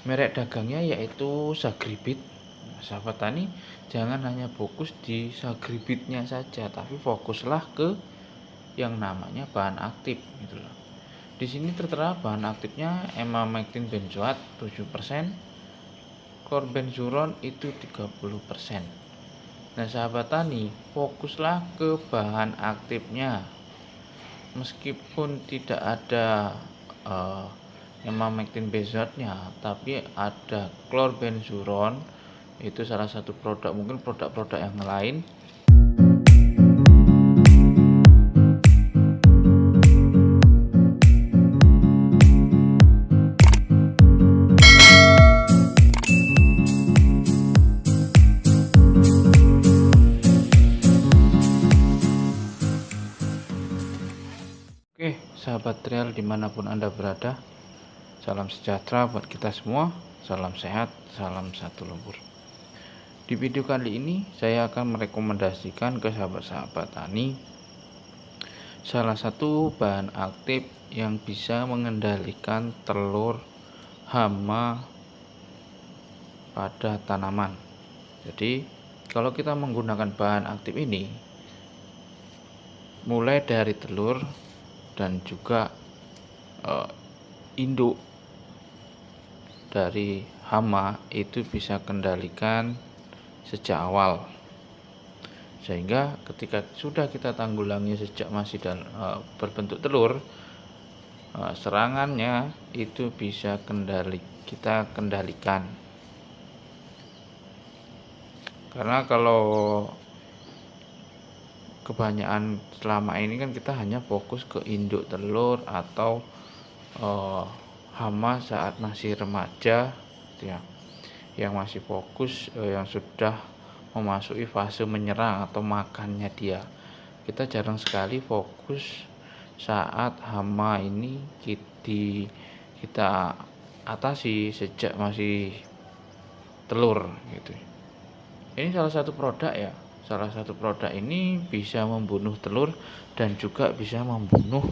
Merek dagangnya yaitu Sagribit. Nah, sahabat tani, jangan hanya fokus di Sagribitnya saja, tapi fokuslah ke yang namanya bahan aktif gitu loh. Di sini tertera bahan aktifnya emamectin benzoat 7%, chlorbenzuron itu 30%. Nah, sahabat tani, fokuslah ke bahan aktifnya. Meskipun tidak ada emamectin benzoatnya, tapi ada chlorbenzuron, itu salah satu produk, mungkin produk-produk yang lain. Oke, sahabat trial dimanapun Anda berada, salam sejahtera buat kita semua, salam sehat, salam satu lumpur. Di video kali ini saya akan merekomendasikan ke sahabat-sahabat tani salah satu bahan aktif yang bisa mengendalikan telur hama pada tanaman. Jadi kalau kita menggunakan bahan aktif ini, mulai dari telur dan juga induk dari hama itu bisa kendalikan sejak awal, sehingga ketika sudah kita tanggulangi sejak masih berbentuk telur, serangannya itu bisa kita kendalikan. Karena kalau kebanyakan selama ini kan kita hanya fokus ke induk telur atau hama saat masih remaja ya, yang masih fokus yang sudah memasuki fase menyerang atau makannya dia. Kita jarang sekali fokus saat hama ini kita atasi sejak masih telur gitu. Ini salah satu produk ya. Salah satu produk ini bisa membunuh telur dan juga bisa membunuh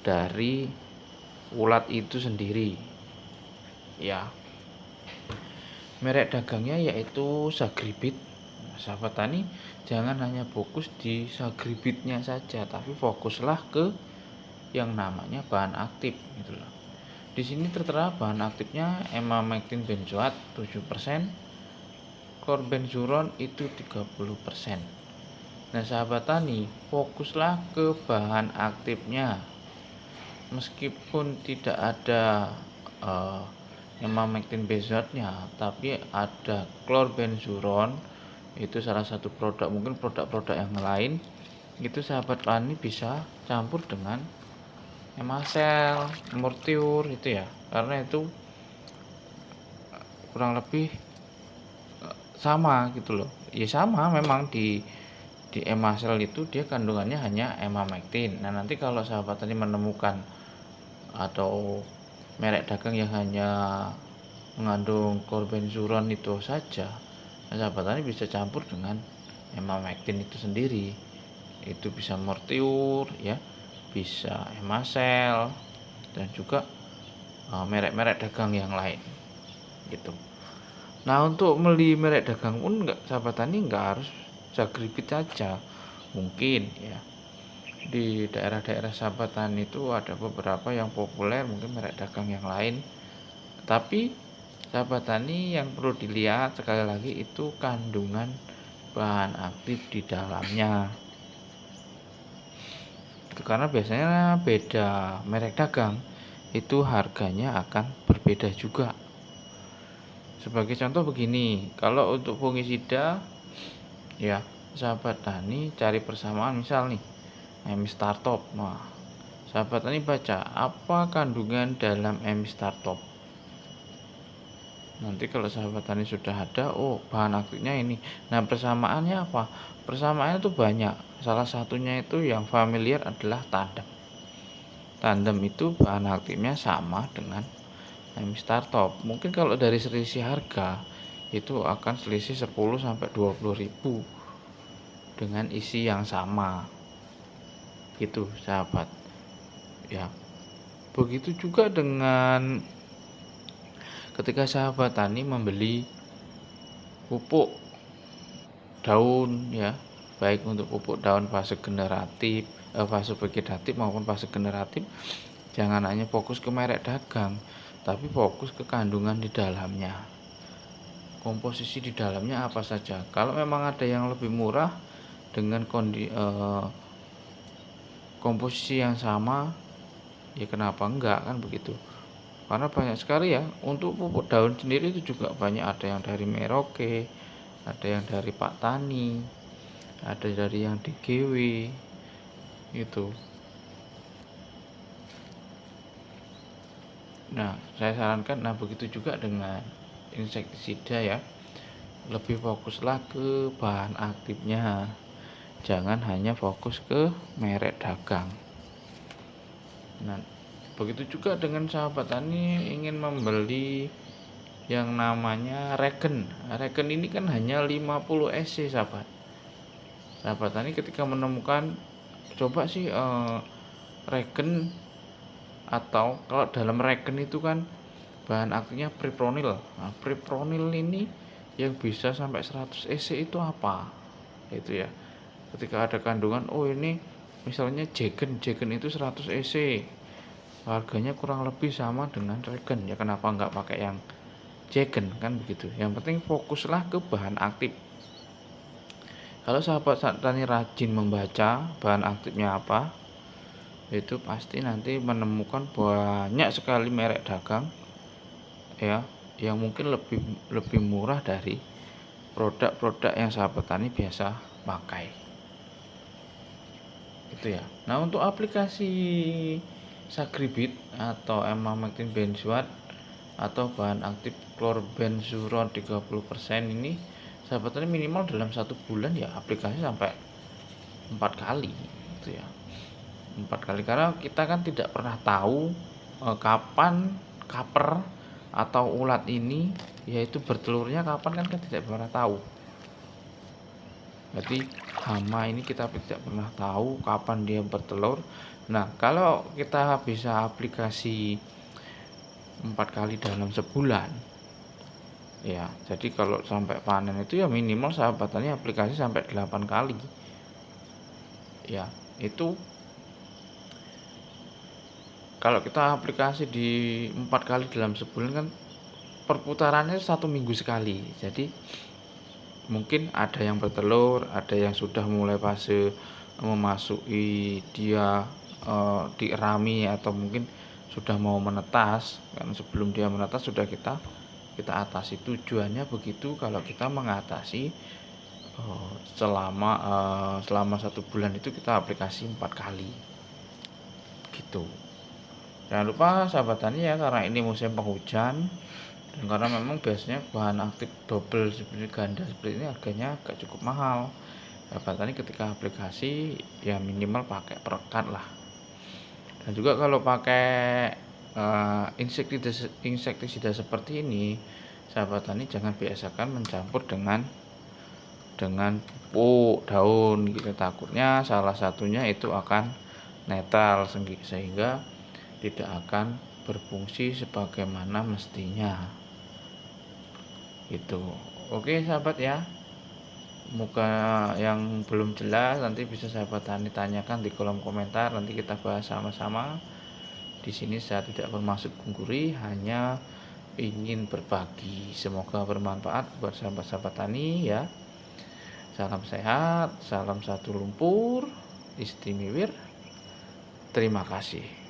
dari ulat itu sendiri. Ya. Merek dagangnya yaitu Sagribit. Nah, sahabat tani, jangan hanya fokus di Sagribitnya saja, tapi fokuslah ke yang namanya bahan aktif gitu loh. Di sini tertera bahan aktifnya emamectin benzoat 7%, chlorbenzuron itu 30%. Nah, sahabat tani, fokuslah ke bahan aktifnya. Meskipun tidak ada emamectin benzoatnya, tapi ada chlorbenzuron, itu salah satu produk, mungkin produk-produk yang lain. Itu sahabat tani bisa campur dengan emasel, murtiur itu ya, karena itu kurang lebih sama gitu loh. Ya sama, memang di emasel itu dia kandungannya hanya emamectin. Nah, nanti kalau sahabat tadi menemukan atau merek dagang yang hanya mengandung chlorbenzuron itu saja, nah, sahabat tadi bisa campur dengan emamectin itu sendiri. Itu bisa murtiur ya, bisa emasel, dan juga merek-merek dagang yang lain gitu. Nah, untuk beli merek dagang pun sahabat tani nggak harus Sagribit saja. Mungkin ya di daerah-daerah sahabat tani itu ada beberapa yang populer, mungkin merek dagang yang lain. Tapi sahabat tani, yang perlu dilihat sekali lagi itu kandungan bahan aktif di dalamnya. Karena biasanya beda merek dagang itu harganya akan berbeda juga. Sebagai contoh begini, kalau untuk fungisida ya, sahabat tani cari persamaan, misal nih Startop. Nah, sahabat tani baca apa kandungan dalam Startop. Nanti kalau sahabat tani sudah ada, oh bahan aktifnya ini. Nah, persamaannya apa? Persamaannya itu banyak. Salah satunya itu yang familiar adalah tandem. Tandem itu bahan aktifnya sama dengan Startop. Mungkin kalau dari selisih harga itu akan selisih 10 sampai 20 ribu dengan isi yang sama. Gitu, sahabat. Ya. Begitu juga dengan ketika sahabat tani membeli pupuk daun ya, baik untuk pupuk daun fase generatif, fase vegetatif maupun fase generatif, jangan hanya fokus ke merek dagang, tapi fokus ke kandungan di dalamnya. Komposisi di dalamnya apa saja. Kalau memang ada yang lebih murah dengan komposisi yang sama, ya kenapa enggak, kan begitu. Karena banyak sekali ya, untuk pupuk daun sendiri itu juga banyak, ada yang dari Merauke, ada yang dari Pak Tani, ada dari yang di GW itu. Nah, saya sarankan, nah begitu juga dengan insektisida ya, lebih fokuslah ke bahan aktifnya, jangan hanya fokus ke merek dagang. Nah, begitu juga dengan sahabat tani ingin membeli yang namanya regen. Regen ini kan hanya 50 EC sahabat. Sahabat tani ketika menemukan, coba sih regen, atau kalau dalam regen itu kan bahan aktifnya pripronil. Nah, pripronil ini yang bisa sampai 100 EC itu apa? Itu ya. Ketika ada kandungan, oh ini misalnya Jagen itu 100 EC. Harganya kurang lebih sama dengan regen. Ya kenapa enggak pakai yang Jagen, kan begitu. Yang penting fokuslah ke bahan aktif. Kalau sahabat tani rajin membaca bahan aktifnya apa, itu pasti nanti menemukan banyak sekali merek dagang ya, yang mungkin lebih murah dari produk-produk yang sahabat tani biasa pakai. Itu ya. Nah, untuk aplikasi Sagribit atau emamectin benzoat atau bahan aktif chlorbenzuron 30% ini, sahabat tani minimal dalam 1 bulan ya aplikasi sampai 4 kali gitu ya. 4 kali, karena kita kan tidak pernah tahu kapan kaper atau ulat ini yaitu bertelurnya kapan, kan tidak pernah tahu. Jadi hama ini kita tidak pernah tahu kapan dia bertelur. Nah, kalau kita bisa aplikasi 4 kali dalam sebulan ya, jadi kalau sampai panen itu ya minimal sahabat tani aplikasi sampai 8 kali ya. Itu kalau kita aplikasi di 4 kali dalam sebulan kan perputarannya 1 minggu sekali. Jadi mungkin ada yang bertelur, ada yang sudah mulai fase memasuki dia dierami, atau mungkin sudah mau menetas. Kan sebelum dia menetas sudah kita atasi. Tujuannya begitu, kalau kita mengatasi selama 1 bulan itu kita aplikasi 4 kali gitu. Jangan lupa sahabat tani ya, karena ini musim penghujan dan karena memang biasanya bahan aktif double seperti ganda seperti ini harganya agak cukup mahal. Sahabat tani ketika aplikasi ya minimal pakai perekat lah. Dan juga kalau pakai insektisida seperti ini, sahabat tani jangan biasakan mencampur dengan pupuk daun gitu. Takutnya salah satunya itu akan netral sehingga tidak akan berfungsi sebagaimana mestinya gitu. Oke sahabat ya, semoga yang belum jelas nanti bisa sahabat tani tanyakan di kolom komentar, nanti kita bahas sama-sama. Di sini saya tidak bermaksud menggurui, hanya ingin berbagi. Semoga bermanfaat buat sahabat-sahabat tani ya. Salam sehat, salam satu lumpur, Istimewir. Terima kasih.